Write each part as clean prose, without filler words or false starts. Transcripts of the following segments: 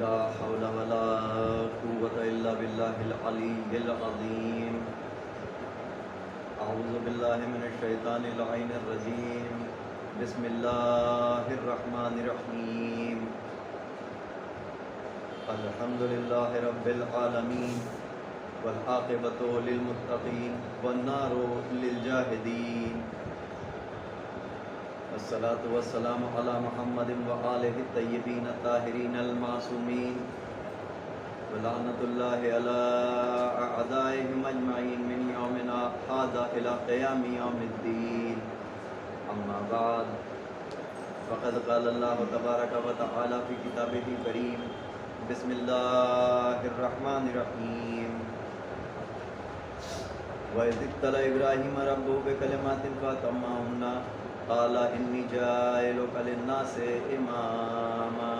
لا حول ولا قوة إلا بالله العلي العظيم أعوذ بالله من الشيطان اللعين الرجيم بسم الله الرحمن الرحيم الحمد لله رب العالمين والعاقبة للمتقين والنار للجاهدين الصلاة والسلام على محمد وآله الطيبين الطاهرين المعصومين ولعنة الله على أعدائهم أجمعين من يومنا هذا إلى قيام يوم الدين أما بعد فقد قال الله تبارك وتعالى في كتابه الكريم بسم الله الرحمن الرحيم وإذ ابتلى إبراهيم ربه بكلمات فأتمهن قال إني جاعلك للناس إماما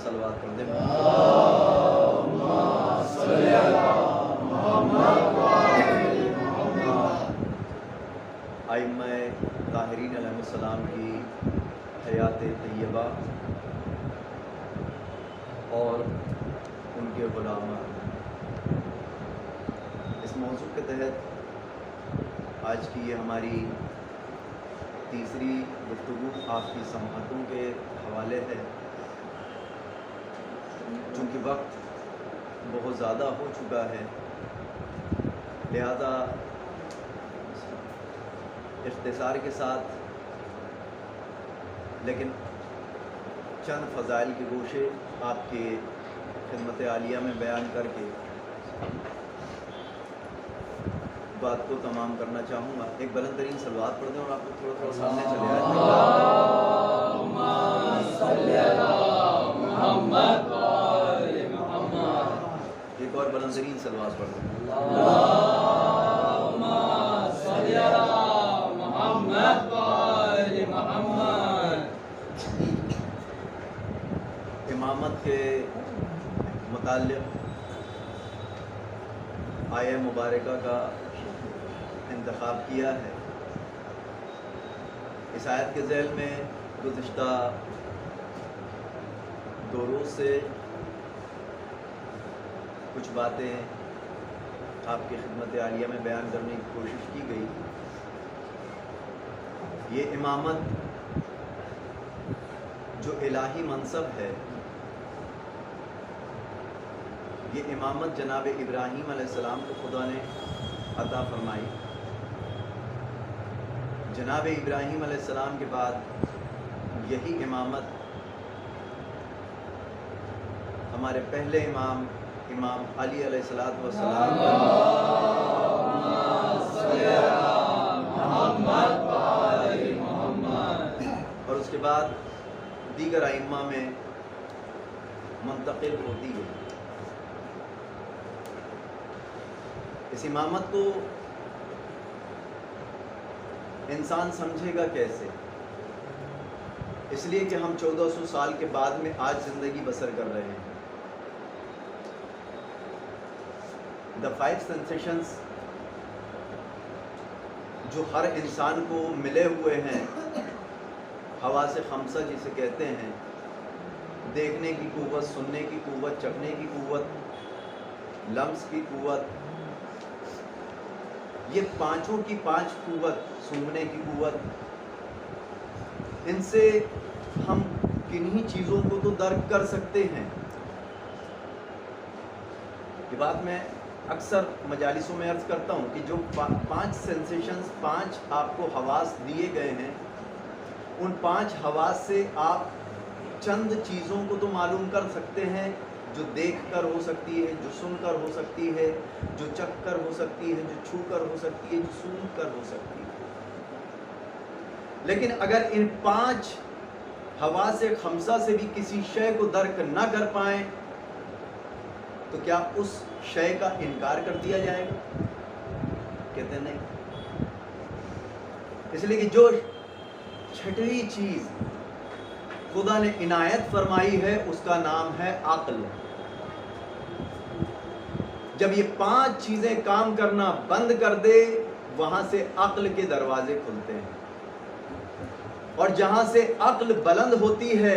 صلوات پڑھ دیں اللهم صل على محمد وآل محمد۔ ائمہ طاہرین علیہ السلام کی حیات طیبہ اور ان کے غلامان، اس موضوع کے تحت آج کی یہ ہماری تیسری گفتگو آپ کی سماعتوں کے حوالے ہے۔ چونکہ وقت بہت زیادہ ہو چکا ہے، لہذا اختصار کے ساتھ لیکن چند فضائل کے گوشے آپ کے خدمت عالیہ میں بیان کر کے بات کو تمام کرنا چاہوں گا۔ ایک بلند ترین صلوات پڑھ دیں اور آپ کو تھوڑا تھوڑا سامنے چلے آئے۔ اللہم صلی علی محمد وآل محمد۔ ایک اور بلند ترین صلوات پڑھ دیں۔ اللہم صلی علی محمد وآل محمد۔ امامت کے متعلق آیہ مبارکہ کا انتخاب کیا ہے۔ اس آیت کے ذیل میں گزشتہ 2 روز سے کچھ باتیں آپ کی خدمت عالیہ میں بیان کرنے کی کوشش کی گئی۔ یہ امامت جو الہی منصب ہے، یہ امامت جناب ابراہیم علیہ السلام کو خدا نے عطا فرمائی۔ جناب ابراہیم علیہ السلام کے بعد یہی امامت ہمارے پہلے امام علی علیہ السلام اور اس کے بعد دیگر ائمہ میں منتقل ہوتی گئی۔ اس امامت کو انسان سمجھے گا کیسے؟ اس لیے کہ ہم 1400 سال کے بعد میں آج زندگی بسر کر رہے ہیں۔ The 5 sensations جو ہر انسان کو ملے ہوئے ہیں، حواس خمسہ جسے کہتے ہیں، دیکھنے کی قوت، سننے کی قوت، چکھنے کی قوت، لمس کی قوت، یہ پانچوں کی 5 قوت، سونگھنے کی قوت، ان سے ہم کنہی چیزوں کو تو درک کر سکتے ہیں۔ یہ بات میں اکثر مجالسوں میں عرض کرتا ہوں کہ جو 5 سینسیشنز، 5 آپ کو حواس دیے گئے ہیں، ان 5 حواس سے آپ چند چیزوں کو تو معلوم کر سکتے ہیں، جو دیکھ کر ہو سکتی ہے، جو سن کر ہو سکتی ہے، جو چکھ کر ہو سکتی ہے، جو چھو کر ہو سکتی ہے، جو سونگھ کر ہو سکتی ہے۔ لیکن اگر ان 5 حواس خمسہ سے بھی کسی شے کو درک نہ کر پائیں تو کیا اس شے کا انکار کر دیا جائے گا؟ کہتے ہیں نہیں۔ اس لیے کہ جو چھٹی چیز خدا نے عنایت فرمائی ہے اس کا نام ہے عقل۔ جب یہ 5 چیزیں کام کرنا بند کر دے، وہاں سے عقل کے دروازے کھلتے ہیں، اور جہاں سے عقل بلند ہوتی ہے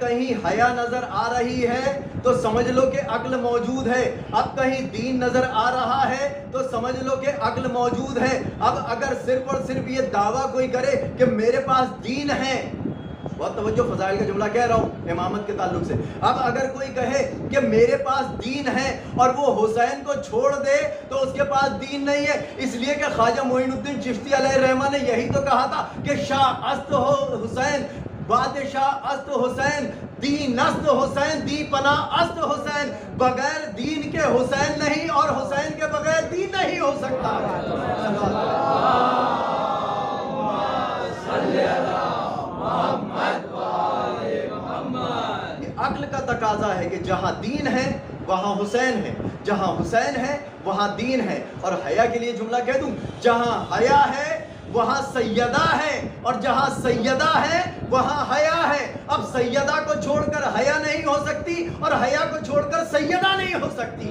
کہیں حیا نظر آ رہی ہے تو سمجھ لو کہ عقل موجود ہے. اب کہیں دین نظر آ رہا ہے تو سمجھ لو کہ عقل موجود ہے. اب اگر صرف اور صرف یہ دعویٰ کوئی کرے کہ میرے پاس دین ہے، بہت توجہ، فضائل کا جملہ کہہ رہا ہوں امامت کے تعلق سے. اب اگر کوئی کہے کہ میرے پاس دین ہے اور وہ حسین کو چھوڑ دے تو اس کے پاس دین نہیں ہے. اس لیے کہ خواجہ معین الدین چشتی علیہ الرحمہ نے یہی تو کہا تھا کہ شاہ است ہو حسین، بادشاہ است حسین، دین است حسین، دی پناہ است حسین. بغیر دین کے حسین نہیں اور حسین کے بغیر دین نہیں ہو سکتا. یہ عقل کا تقاضا ہے کہ جہاں دین ہے وہاں حسین ہے، جہاں حسین ہے وہاں دین ہے. اور حیا کے لیے جملہ کہہ دوں، جہاں حیا ہے وہاں سیدہ ہے اور جہاں سیدہ ہے وہاں حیا ہے. اب سیدہ کو چھوڑ کر حیا نہیں ہو سکتی اور حیا کو چھوڑ کر سیدہ نہیں ہو سکتی.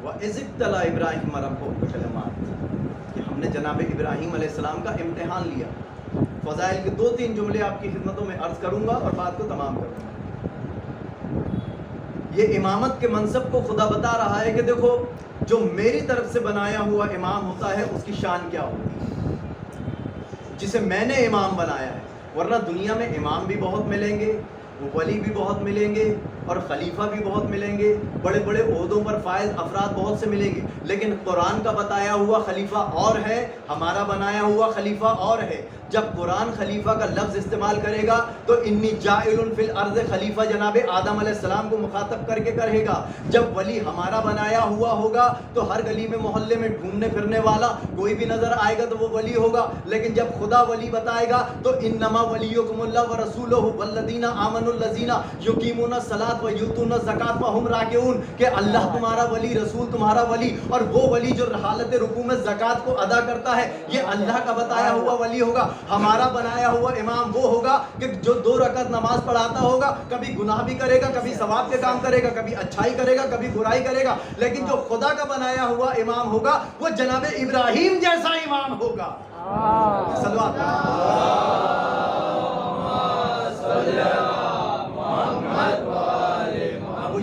وَإِذِ ابْتَلَىٰ إِبْرَاهِيمَ رَبُّهُ بِكَلِمَاتٍ، کہ ہم نے جناب ابراہیم علیہ السلام کا امتحان لیا. فضائل کے 2-3 جملے آپ کی خدمتوں میں عرض کروں گا اور بات کو تمام کروں گا. یہ امامت کے منصب کو خدا بتا رہا ہے کہ دیکھو جو میری طرف سے بنایا ہوا امام ہوتا ہے اس کی شان کیا ہوتی ہے، جسے میں نے امام بنایا ہے. ورنہ دنیا میں امام بھی بہت ملیں گے، ولی بھی بہت ملیں گے اور خلیفہ بھی بہت ملیں گے، بڑے بڑے عہدوں پر فائز افراد بہت سے ملیں گے. لیکن قرآن کا بتایا ہوا خلیفہ اور ہے، ہمارا بنایا ہوا خلیفہ اور ہے. جب قرآن خلیفہ کا لفظ استعمال کرے گا تو انی جاعل فی الارض خلیفہ جناب آدم علیہ السلام کو مخاطب کر کے کہے گا. جب ولی ہمارا بنایا ہوا ہوگا تو ہر گلی میں محلے میں ڈھونڈنے پھرنے والا کوئی بھی نظر آئے گا تو وہ ولی ہوگا. لیکن جب خدا ولی بتائے گا تو انما ولیکم اللہ ورسولہ والذین آمنوا الذین یقیمون الصلاۃ ویؤتون الزکاۃ وہم راکعون، کہ اللہ تمہارا ولی، رسول تمہارا ولی، اور وہ ولی جو حالت رکوع میں زکوٰۃ کو ادا کرتا ہے یہ اللہ کا بتایا ہوا ولی ہوگا. ہمارا بنایا ہوا امام وہ ہوگا کہ جو 2 رکعت نماز پڑھاتا ہوگا، کبھی گناہ بھی کرے گا، کبھی ثواب کے کام کرے گا، کبھی اچھائی کرے گا، کبھی برائی کرے گا. لیکن جو خدا کا بنایا ہوا امام ہوگا وہ جناب ابراہیم جیسا امام ہوگا. صلوات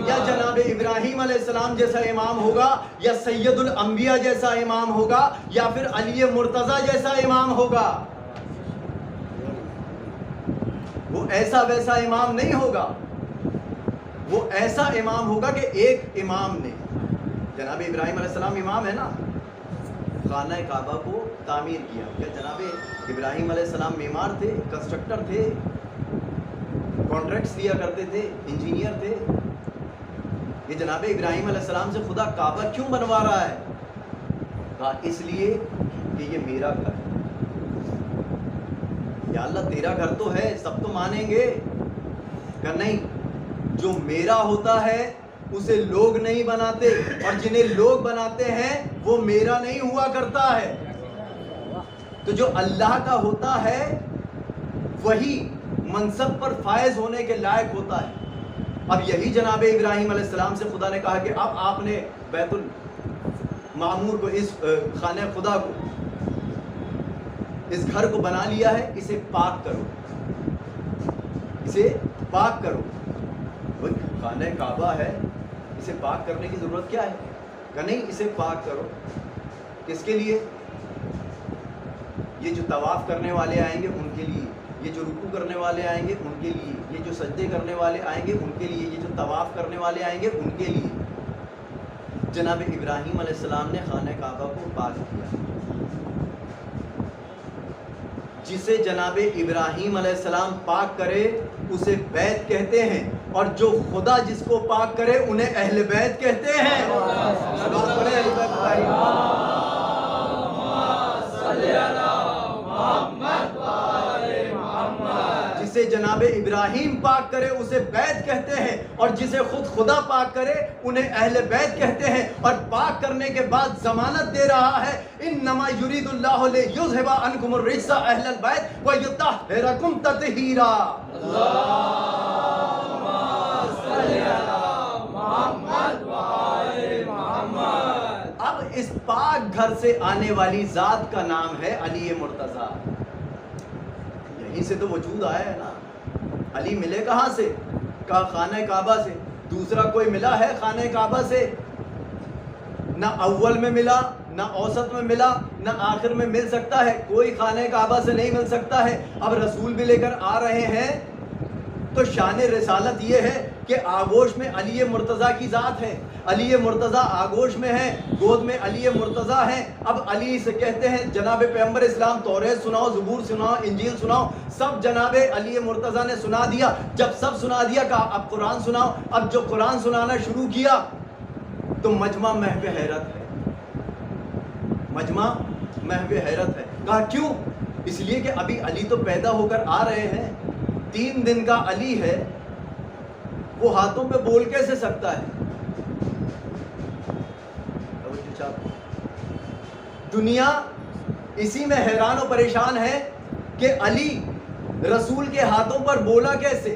یا جناب ابراہیم علیہ السلام جیسا امام ہوگا، یا سید الانبیاء جیسا امام ہوگا، یا پھر علی مرتضیٰ جیسا امام ہوگا. وہ ایسا ویسا امام نہیں ہوگا، وہ ایسا امام ہوگا کہ ایک امام نے، جناب ابراہیم علیہ السلام امام ہے نا، خانہ کعبہ کو تعمیر کیا. کیا جناب ابراہیم علیہ السلام معمار تھے، کنسٹرکٹر تھے، کانٹریکٹس دیا کرتے تھے، انجینئر تھے؟ یہ جناب ابراہیم علیہ السلام سے خدا کعبہ کیوں بنوا رہا ہے؟ کہا اس لیے کہ یہ میرا گھر ہے. یا اللہ تیرا گھر تو ہے، سب تو مانیں گے. کہ نہیں، جو میرا ہوتا ہے اسے لوگ نہیں بناتے، اور جنہیں لوگ بناتے ہیں وہ میرا نہیں ہوا کرتا ہے. تو جو اللہ کا ہوتا ہے وہی منصب پر فائز ہونے کے لائق ہوتا ہے. اب یہی جناب ابراہیم علیہ السلام سے خدا نے کہا کہ اب آپ نے بیت المعمور کو، اس خانہ خدا کو، اس گھر کو بنا لیا ہے، اسے پاک کرو، اسے پاک کرو. خانہ کعبہ ہے، اسے پاک کرنے کی ضرورت کیا ہے؟ کہ نہیں، اسے پاک کرو. کس کے لیے؟ یہ جو طواف کرنے والے آئیں گے ان کے لیے، یہ جو رکوع کرنے والے آئیں گے ان کے لیے، یہ جو سجدے کرنے والے آئیں گے ان کے لیے، یہ جو طواف کرنے والے آئیں گے ان کے لیے. جناب ابراہیم علیہ السلام نے خانہ کعبہ کو پاک کیا. جسے جناب ابراہیم علیہ السلام پاک کرے اسے بیت کہتے ہیں، اور جو خدا جس کو پاک کرے انہیں اہل بیت کہتے ہیں. جسے جناب ابراہیم پاک کرے اسے بیت کہتے ہیں، اور جسے خود خدا پاک کرے انہیں اہل بیت کہتے ہیں. اور پاک کرنے کے بعد ضمانت دے رہا ہے انما یرید اللہ لیذھب عنکم الرجس اہل البیت ویطہرکم تطہیرا. اب اس پاک گھر سے آنے والی ذات کا نام ہے علی مرتضیٰ. یہیں سے تو وجود آیا ہے نا. علی ملے کہاں سے؟ کہا خانہ کعبہ سے. دوسرا کوئی ملا ہے خانہ کعبہ سے؟ نہ اول میں ملا، نہ اوسط میں ملا، نہ آخر میں مل سکتا ہے. کوئی خانہ کعبہ سے نہیں مل سکتا ہے. اب رسول بھی لے کر آ رہے ہیں تو شان رسالت یہ ہے کہ آغوش میں علی مرتضیٰ کی ذات ہے. علی مرتضیٰ آغوش میں ہے، گود میں علی مرتضیٰ ہیں. اب علی سے کہتے ہیں جناب پیغمبر اسلام توریت سناؤ، زبور سناؤ، انجیل سناؤ. سب جناب علی مرتضیٰ نے سنا دیا. جب سب سنا دیا کہا اب قرآن سناؤ. اب جو قرآن سنانا شروع کیا تو مجمع محو حیرت ہے. مجمع محو حیرت ہے. کہا کیوں؟ اس لیے کہ ابھی علی تو پیدا ہو کر آ رہے ہیں. 3 دن کا علی ہے، وہ ہاتھوں پہ بول کیسے سکتا ہے؟ دنیا اسی میں حیران و پریشان ہے کہ علی رسول کے ہاتھوں پر بولا کیسے.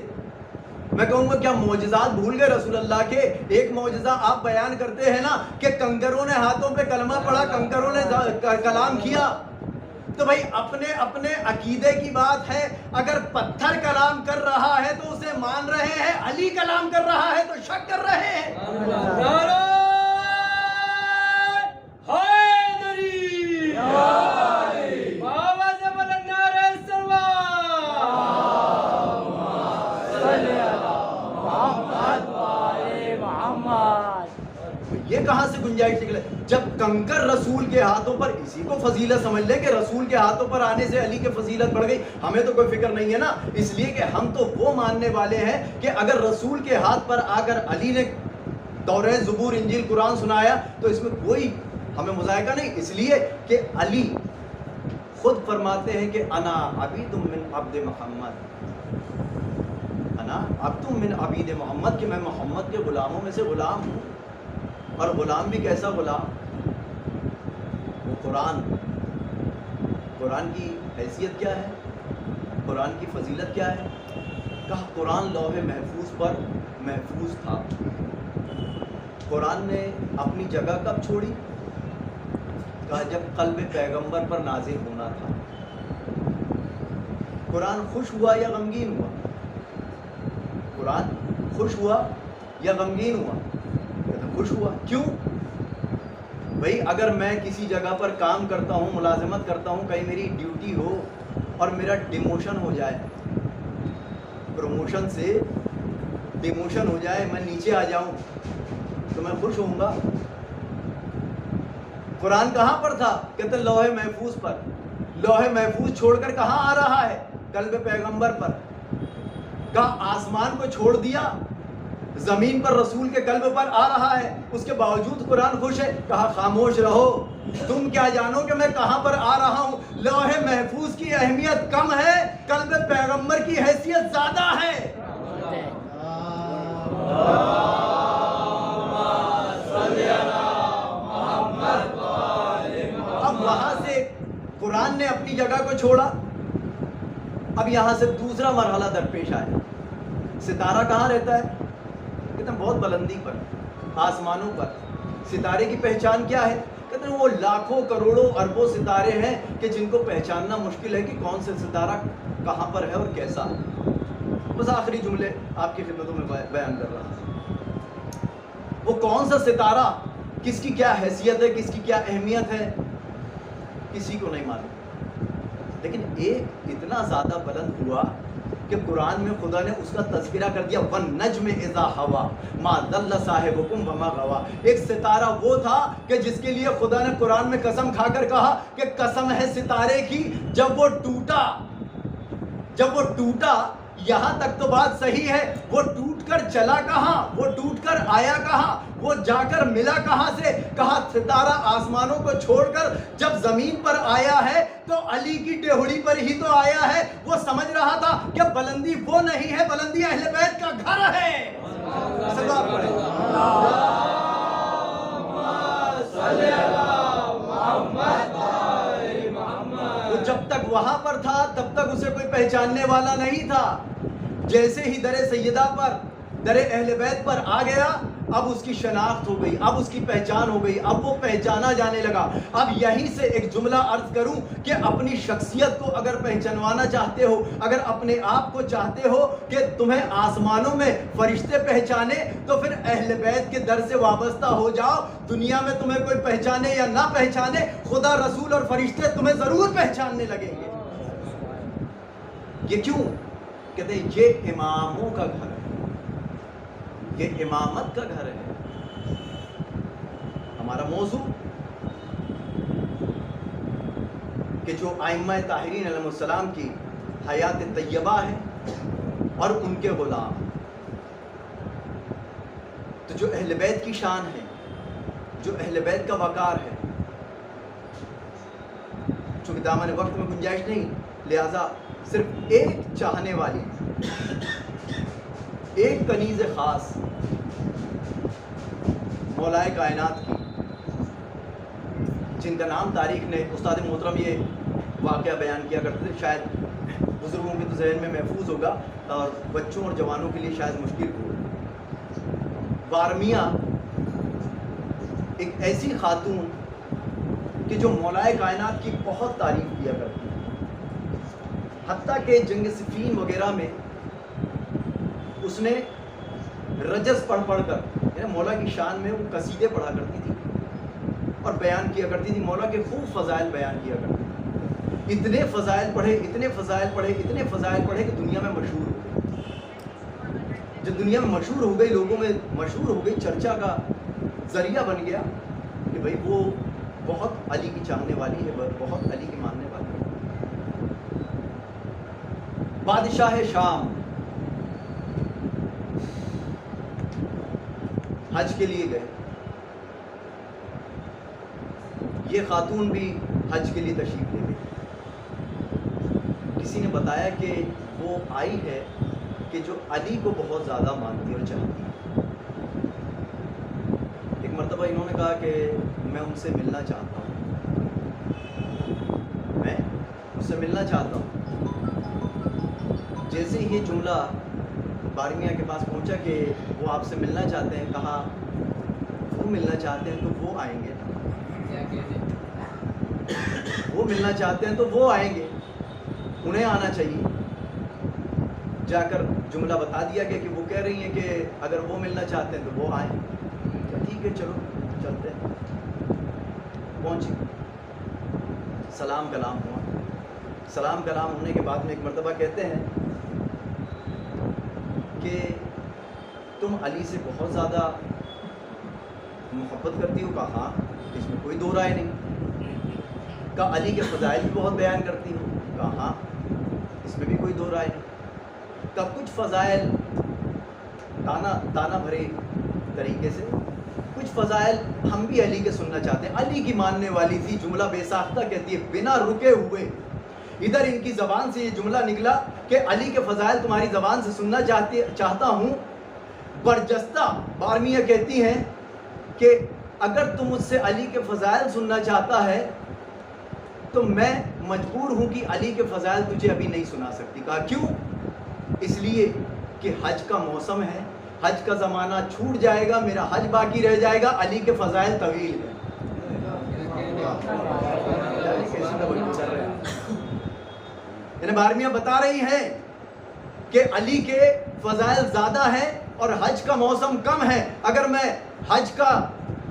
میں کہوں گا کیا معجزات بھول گئے رسول اللہ کے؟ ایک معجزہ آپ بیان کرتے ہیں نا کہ کنکروں نے ہاتھوں پہ کلمہ پڑھا، کنکروں نے کلام کیا. تو بھائی اپنے اپنے عقیدے کی بات ہے. اگر پتھر کلام کر رہا ہے تو اسے مان رہے ہیں، علی کلام کر رہا ہے تو شک کر رہے ہیں. یہ کہاں سے گنجائش نکلے؟ جب کنکر رسول کے ہاتھوں پر، اسی کو فضیلت سمجھ لے کہ رسول کے ہاتھوں پر آنے سے علی کی فضیلت بڑھ گئی. ہمیں تو کوئی فکر نہیں ہے نا، اس لیے کہ ہم تو وہ ماننے والے ہیں کہ اگر رسول کے ہاتھ پر آ کر علی نے توریت، زبور، انجیل، قرآن سنایا تو اس میں کوئی ہمیں مذائقہ نہیں. اس لیے کہ علی خود فرماتے ہیں کہ انا عبید من عبد محمد، انا عبد من عبید محمد، کہ میں محمد کے غلاموں میں سے غلام ہوں. اور غلام بھی کیسا غلام؟ وہ قرآن کی حیثیت کیا ہے، قرآن کی فضیلت کیا ہے؟ کہا قرآن لوح محفوظ پر محفوظ تھا. قرآن نے اپنی جگہ کب چھوڑی؟ کہا جب قلب پیغمبر پر نازل ہونا تھا. قرآن خوش ہوا یا غمگین ہوا؟ قرآن خوش ہوا یا غمگین ہوا؟ خوش ہوا. کیوں؟ بھئی اگر میں کسی جگہ پر کام کرتا ہوں، ملازمت کرتا ہوں، کہیں میری ڈیوٹی ہو اور میرا ڈیموشن ہو جائے، پروموشن سے ڈیموشن ہو جائے، میں نیچے آ جاؤں تو میں خوش ہوں گا. قرآن کہاں پر تھا؟ کہتے لوح محفوظ پر. لوح محفوظ چھوڑ کر کہاں آ رہا ہے؟ قلب پیغمبر پر. کہا آسمان کو چھوڑ دیا، زمین پر رسول کے قلب پر آ رہا ہے، اس کے باوجود قرآن خوش ہے. کہا خاموش رہو، تم کیا جانو کہ میں کہاں پر آ رہا ہوں. لوح محفوظ کی اہمیت کم ہے، قلب پیغمبر کی حیثیت زیادہ ہے. اب وہاں سے قرآن نے اپنی جگہ کو چھوڑا. اب یہاں سے دوسرا مرحلہ درپیش آیا. ستارہ کہاں رہتا ہے؟ کہتے ہیں بہت بلندی پر، آسمانوں پر. ستارے کی پہچان کیا ہے؟ کہتے ہیں وہ لاکھوں کروڑوں اربوں ستارے ہیں کہ جن کو پہچاننا مشکل ہے کہ کون سے ستارہ کہاں پر ہے اور کیسا. بس آخری جملے آپ کی خدمتوں میں بیان کر رہا ہوں. وہ کون سا ستارہ، کس کی کیا حیثیت ہے، کس کی کیا اہمیت ہے، کسی کو نہیں معلوم. لیکن ایک اتنا زیادہ بلند ہوا کہ قرآن میں خدا نے اس کا تذکرہ کر دیا، وَالنَّجْمِ إِذَا هَوَىٰ مَا ضَلَّ صَاحِبُكُمْ وَمَا غَوَىٰ. ایک ستارہ وہ تھا کہ جس کے لیے خدا نے قرآن میں قسم کھا کر کہا کہ قسم ہے ستارے کی جب وہ ٹوٹا. یہاں تک تو بات صحیح ہے، وہ ٹوٹ کر چلا کہاں، وہ ٹوٹ کر آیا کہاں، وہ جا کر ملا کہاں سے؟ کہا ستارہ آسمانوں کو چھوڑ کر جب زمین پر آیا ہے تو علی کی ڈیہڑی پر ہی تو آیا ہے. وہ سمجھ رہا تھا کہ بلندی وہ نہیں ہے، بلندی اہل بیت کا گھر ہے. سلام پڑھیں. وہ جب تک وہاں پر تھا تب تک اسے کوئی پہچاننے والا نہیں تھا. جیسے ہی در سیدہ پر، در اہل بیت پر آ گیا، اب اس کی شناخت ہو گئی، اب اس کی پہچان ہو گئی، اب وہ پہچانا جانے لگا۔ اب یہیں سے ایک جملہ عرض کروں کہ اپنی شخصیت کو اگر پہچانوانا چاہتے ہو، اگر اپنے آپ کو چاہتے ہو کہ تمہیں آسمانوں میں فرشتے پہچانے، تو پھر اہل بیت کے در سے وابستہ ہو جاؤ۔ دنیا میں تمہیں کوئی پہچانے یا نہ پہچانے، خدا، رسول اور فرشتے تمہیں ضرور پہچاننے لگیں گے۔ یہ کیوں؟ کہتے ہیں یہ اماموں کا گھر ہے، یہ امامت کا گھر ہے۔ ہمارا موضوع کہ جو ائمہ طاہرین علیہ السلام کی حیات طیبہ ہے اور ان کے غلام، تو جو اہل بیت کی شان ہے، جو اہل بیت کا وقار ہے، چونکہ دامن وقت میں گنجائش نہیں، لہذا صرف ایک چاہنے والی، ایک کنیز خاص مولائے کائنات کی، جن کا نام تاریخ نے، استاد محترم یہ واقعہ بیان کیا کرتے تھے، شاید بزرگوں کے تو ذہن میں محفوظ ہوگا اور بچوں اور جوانوں کے لیے شاید مشکل ہو۔ بارمیہ ایک ایسی خاتون کہ جو مولائے کائنات کی بہت تعریف کیا کرتی، حتیٰ کہ جنگ صفین وغیرہ میں اس نے رجز پڑھ کر، یعنی مولا کی شان میں وہ قصیدے پڑھا کرتی تھی اور بیان کیا کرتی تھی، مولا کے خوب فضائل بیان کیا کرتی تھی۔ اتنے فضائل پڑھے، اتنے فضائل پڑھے، اتنے فضائل پڑھے کہ دنیا میں مشہور ہو گئی۔ جب دنیا میں مشہور ہو گئی، لوگوں میں مشہور ہو گئی، چرچا کا ذریعہ بن گیا کہ بھئی وہ بہت علی کی چاہنے والی ہے، بہت علی کی ماننے والی ہے۔ بادشاہ شام حج کے لیے گئے، یہ خاتون بھی حج کے لیے تشریف لے گئی۔ کسی نے بتایا کہ وہ آئی ہے کہ جو علی کو بہت زیادہ مانتی اور چاہتی ہے۔ ایک مرتبہ انہوں نے کہا کہ میں ان سے ملنا چاہتا ہوں، میں اس سے ملنا چاہتا ہوں۔ جیسے ہی یہ جملہ بارمیہ کے پاس پہنچا کہ وہ آپ سے ملنا چاہتے ہیں، کہا وہ ملنا چاہتے ہیں تو وہ آئیں گے، وہ ملنا چاہتے ہیں تو وہ آئیں گے، انہیں آنا چاہیے۔ جا کر جملہ بتا دیا گیا کہ وہ کہہ رہی ہیں کہ اگر وہ ملنا چاہتے ہیں تو وہ آئیں۔ ٹھیک ہے چلو چلتے ہیں۔ پہنچی، سلام کلام ہوا۔ سلام کلام ہونے کے بعد میں ایک مرتبہ کہتے ہیں کہ تم علی سے بہت زیادہ محبت کرتی ہو؟ کہا ہاں، اس میں کوئی دو رائے نہیں۔ کہا علی کے فضائل بھی بہت بیان کرتی ہو؟ کہا ہاں، اس میں بھی کوئی دو رائے نہیں۔ کہا کچھ فضائل تانا بھرے طریقے سے، کچھ فضائل ہم بھی علی کے سننا چاہتے ہیں۔ علی کی ماننے والی تھی، جملہ بے ساختہ کہتی ہے، بنا رکے ہوئے ادھر ان کی زبان سے یہ جملہ نکلا کہ علی کے فضائل تمہاری زبان سے سننا چاہتا ہوں۔ برجستہ بارمیہ کہتی ہیں کہ اگر تم مجھ سے علی کے فضائل سننا چاہتا ہے تو میں مجبور ہوں کہ علی کے فضائل تجھے ابھی نہیں سنا سکتی۔ کہا کیوں؟ اس لیے کہ حج کا موسم ہے، حج کا زمانہ چھوٹ جائے گا، میرا حج باقی رہ جائے گا، علی کے فضائل طویل ہیں۔ یعنی بارمیہ بتا رہی ہیں کہ علی کے فضائل زیادہ ہیں اور حج کا موسم کم ہے۔ اگر میں حج کا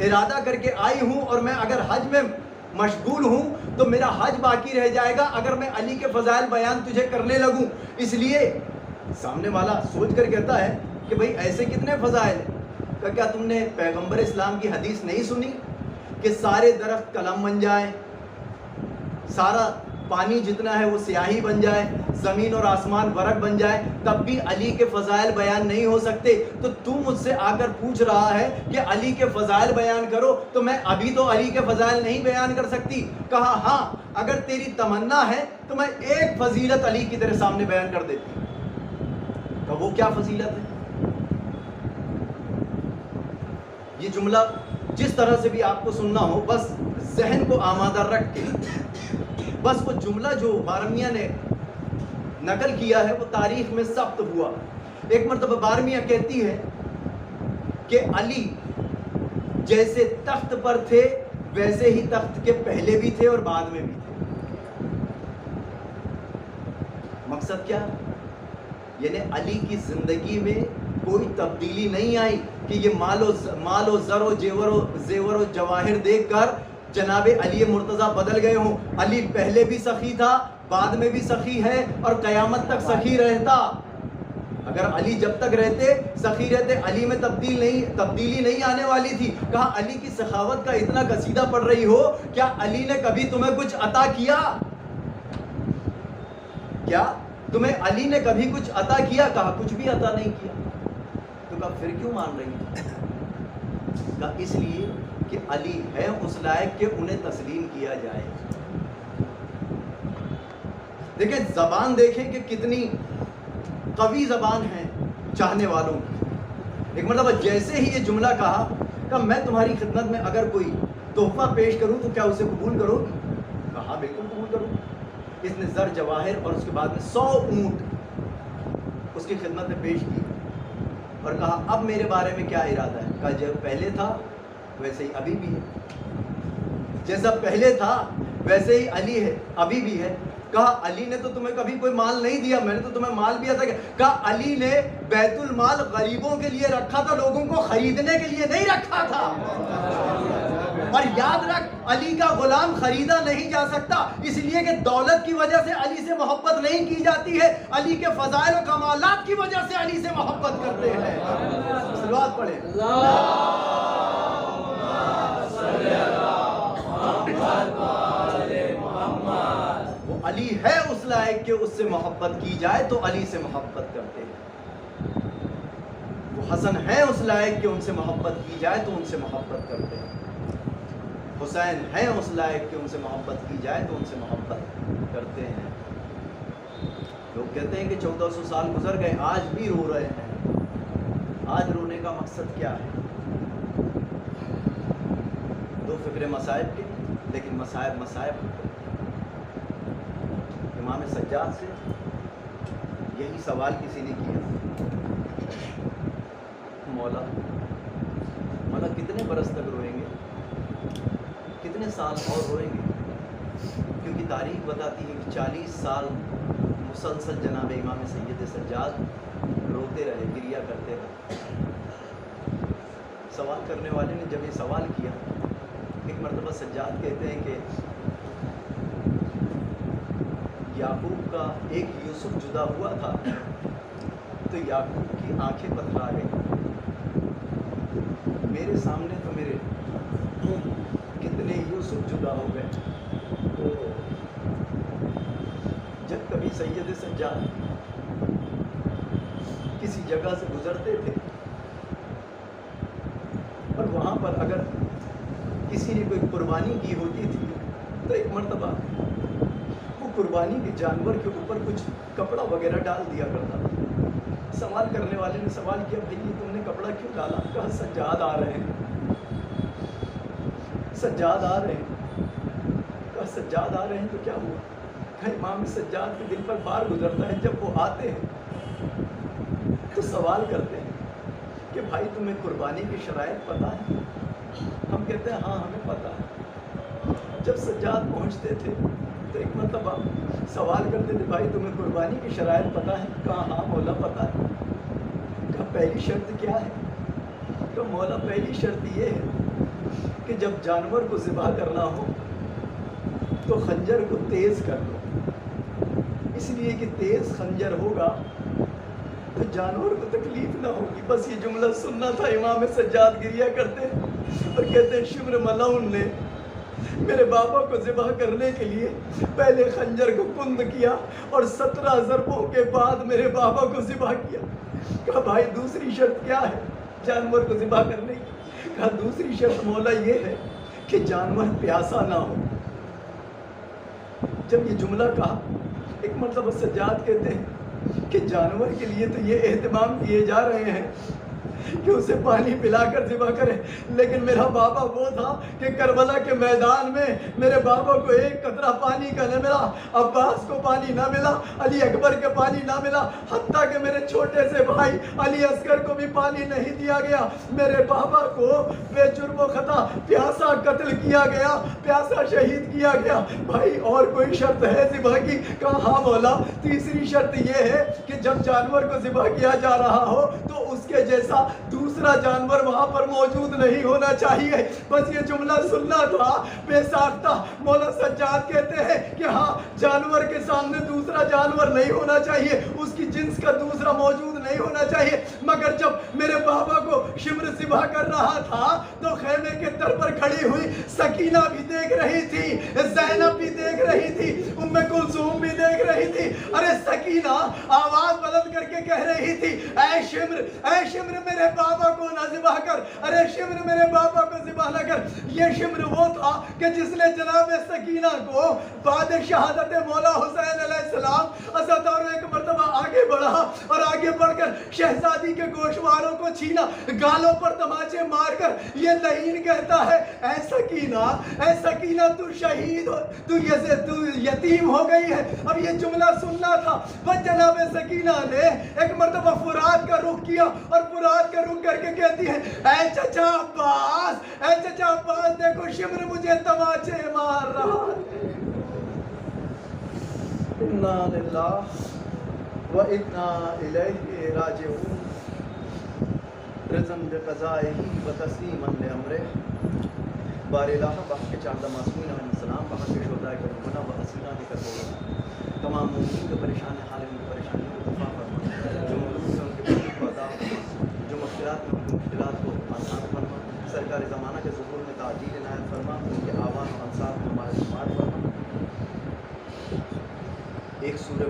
ارادہ کر کے آئی ہوں اور میں اگر حج میں مشغول ہوں تو میرا حج باقی رہ جائے گا اگر میں علی کے فضائل بیان تجھے کرنے لگوں۔ اس لیے سامنے والا سوچ کر کہتا ہے کہ بھئی ایسے کتنے فضائل ہیں؟ کہ کیا تم نے پیغمبر اسلام کی حدیث نہیں سنی کہ سارے درخت قلم بن جائیں، سارا پانی جتنا ہے وہ سیاہی بن جائے، زمین اور آسمان ورق بن جائے، تب بھی علی کے فضائل بیان نہیں ہو سکتے؟ تو تم مجھ سے آ کر پوچھ رہا ہے کہ علی کے فضائل بیان کرو، تو میں ابھی تو علی کے فضائل نہیں بیان کر سکتی۔ کہا ہاں، اگر تیری تمنا ہے تو میں ایک فضیلت علی کی تیرے سامنے بیان کر دیتی ہوں۔ کہ وہ کیا فضیلت ہے؟ یہ جملہ جس طرح سے بھی آپ کو سننا ہو، بس ذہن کو آمادہ رکھ کے، بس وہ جملہ جو بارمیہ نے نقل کیا ہے وہ تاریخ میں ثبت ہوا۔ ایک مرتبہ بارمیہ کہتی ہے کہ علی جیسے تخت پر تھے ویسے ہی تخت کے پہلے بھی تھے اور بعد میں بھی تھے. مقصد کیا؟ یعنی علی کی زندگی میں کوئی تبدیلی نہیں آئی کہ یہ مال و زر و زیور و جواہر دیکھ کر جناب علی مرتضیٰ بدل گئے ہوں. علی پہلے بھی سخی تھا، بعد میں بھی سخی ہے اور قیامت تک سخی رہتا. اگر علی جب تک رہتے سخی رہتے، علی میں تبدیلی نہیں آنے والی تھی. کہا علی کی سخاوت کا اتنا قصیدہ پڑھ رہی ہو، کیا علی نے کبھی تمہیں کچھ عطا کیا؟ کیا تمہیں علی نے کبھی کچھ عطا کیا؟ کہا کچھ بھی عطا نہیں کیا. تو کہا پھر کیوں مان رہی ہے؟ کہا اس لیے کہ علی ہے اس لائق کہ انہیں تسلیم کیا جائے. دیکھیں زبان دیکھیں کہ کتنی قوی زبان ہے چاہنے والوں کی. ایک مرتبہ جیسے ہی یہ جملہ کہا کہ میں تمہاری خدمت میں اگر کوئی تحفہ پیش کروں تو کیا اسے قبول کرو گی؟ کہا بالکل قبول کروں. اس نے زر جواہر اور اس کے بعد میں 100 اونٹ اس کی خدمت میں پیش کی اور کہا اب میرے بارے میں کیا ارادہ ہے؟ کہا جب پہلے تھا ویسے ہی ابھی بھی ہے. جیسا پہلے تھا ویسے ہی علی ہے، ابھی بھی ہے. کہا علی نے تو تمہیں کبھی کوئی مال نہیں دیا، میں نے تو تمہیں مال بھی عطا کیا. کہا علی نے بیت المال غریبوں کے لیے رکھا تھا، لوگوں کو خریدنے کے لیے نہیں رکھا تھا. اور یاد رکھ علی کا غلام خریدا نہیں جا سکتا، اس لیے کہ دولت کی وجہ سے علی سے محبت نہیں کی جاتی ہے، علی کے فضائل و کمالات کی وجہ سے علی سے محبت کرتے ہیں. صلوات پڑھیں. وہ علی ہے اس لائق کہ اس سے محبت کی جائے تو علی سے محبت کرتے ہیں. وہ حسن ہے اس لائق کہ ان سے محبت کی جائے تو ان سے محبت کرتے ہیں. حسین ہے اس لائق کہ ان سے محبت کی جائے تو ان سے محبت کرتے ہیں. لوگ کہتے ہیں کہ 1400 سال گزر گئے، آج بھی رو رہے ہیں. آج رونے کا مقصد کیا ہے؟ دو فکر مصائب کے، لیکن مصائب امام سجاد سے یہی سوال کسی نے کیا، مولا کتنے برس تک روئیں گے، کتنے سال اور روئیں گے؟ کیونکہ تاریخ بتاتی ہے کہ 40 سال مسلسل جناب امام سید سجاد روتے رہے، گریہ کرتے رہے. سوال کرنے والے نے جب یہ سوال کیا، ایک مرتبہ سجاد کہتے ہیں کہ یعقوب کا ایک یوسف جدا ہوا تھا تو یعقوب کی آنکھیں پتھرا گئی. میرے سامنے تو میرے کتنے یوسف جدا ہو گئے. جب کبھی سید سجاد کسی جگہ سے گزرتے تھے اور وہاں پر اگر کسی نے کوئی قربانی کی ہوتی تھی تو ایک مرتبہ وہ قربانی کے جانور کے اوپر کچھ کپڑا وغیرہ ڈال دیا کرتا تھا. سوال کرنے والے نے سوال کیا، بھائی یہ تم نے کپڑا کیوں ڈالا؟ کہا سجاد آ رہے ہیں. سجاد آ رہے ہیں. کہا سجاد آ رہے ہیں تو کیا ہوا؟ کہا امام سجاد کے دل پر بار گزرتا ہے، جب وہ آتے ہیں تو سوال کرتے ہیں کہ بھائی تمہیں قربانی کی شرائط پتہ ہے؟ ہم کہتے ہیں ہاں ہمیں پتہ ہے. جب سجاد پہنچتے تھے تو ایک مرتبہ سوال کرتے تھے بھائی تمہیں قربانی کی شرائط پتہ ہے؟ کہا ہاں مولا پتہ ہے. کہا پہلی شرط کیا ہے؟ کہا مولا پہلی شرط یہ ہے کہ جب جانور کو ذبح کرنا ہو تو خنجر کو تیز کر لو، اس لیے کہ تیز خنجر ہوگا تو جانور کو تکلیف نہ ہوگی. بس یہ جملہ سننا تھا. امام سجاد گریہ کرتے اور کہتے ہیں شمر ملعون نے میرے بابا کو ذبح کرنے کے لیے پہلے خنجر کو کند کیا اور 17 ضربوں کے بعد میرے بابا کو ذبح کیا. کہا بھائی دوسری شرط کیا ہے جانور کو ذبح کرنے کی؟ کہا دوسری شرط مولا یہ ہے کہ جانور پیاسا نہ ہو. جب یہ جملہ کہا ایک مرتبہ سجاد کہتے ہیں کہ جانور کے لیے تو یہ اہتمام کیے جا رہے ہیں کہ اسے پانی پلا کر ذبح کرے، لیکن میرا بابا وہ تھا کہ کربلا کے میدان میں میرے بابا کو ایک قطرہ پانی کا نہ ملا، عباس کو پانی نہ ملا، علی اکبر کے پانی نہ ملا، حتیٰ کہ میرے چھوٹے سے بھائی علی اصغر کو بھی پانی نہیں دیا گیا۔ میرے بابا کو بے جرم و خطا پیاسا قتل کیا گیا، پیاسا شہید کیا گیا۔ بھائی اور کوئی شرط ہے ذبح کی؟ کہا ہاں مولا، تیسری شرط یہ ہے کہ جب جانور کو ذبح کیا جا رہا ہو تو اس کے جیسا دوسرا جانور وہاں پر موجود نہیں ہونا چاہیے۔ بس یہ جملہ سننا تھا بے ساختہ۔ مولا سجاد کہتے ہیں کہ ہاں جانور کے سامنے دوسرا جانور نہیں ہونا چاہیے، اس کی جنس کا دوسرا موجود نہیں ہونا چاہیے۔ مگر جب میرے بابا کو شمر ذبح کر رہا تھا تو خیمے کے در پر کھڑی ہوئی سکینہ بھی دیکھ رہی تھی، زینب بھی دیکھ رہی تھی، ام کلثوم بھی دیکھ رہی تھی۔ ارے سکینہ آواز بلند کر کے کہہ رہی تھی اے شمر میرے بابا کو نہ ذبح کر، ارے شمر میرے بابا کو ذبح نہ کر۔ یہ شمر وہ تھا کہ جس نے جناب سکینہ کو بعد شہادت مولا حسین علیہ السلام عزادارو ایک مرتبہ آگے بڑھا اور آگے بڑھ کر شہزادی کے گوشواروں کو چھینا، گالوں پر تماچے مار کر یہ لعین کہتا ہے اے سکینہ تو شہید ہو، تو یتیم ہو گئی ہے۔ اب یہ جملہ سننا تھا۔ بس جناب سکینہ نے ایک مرتبہ فرات کا رخ کیا اور فرات کا رخ کر کے کہتی ہے اے چچا عباس دیکھو شمر مجھے تماچے مار رہا ہے۔ انا للہ و انا الیہ راجعون، رضا بقضائہ و تسلیما لامرہ۔ بار الہ بحق کے چاہدہ معصومین علیہ السلام، بحق کے شہدائے کربلا و اسیران کربلا، تمام مومنین کے پریشان حال ان کی پریشانی کو دفاع فرما، جو ملوک سے ان کے ملوک کو عطا فرما، جو مشکلات میں ان کی مشکلات کو آسان فرما، سرکار زمانہ کے ظہور میں تعجیل عنایت فرما، ان کے آوان و انصار میں ہمارے شمار فرما۔ ایک سورہ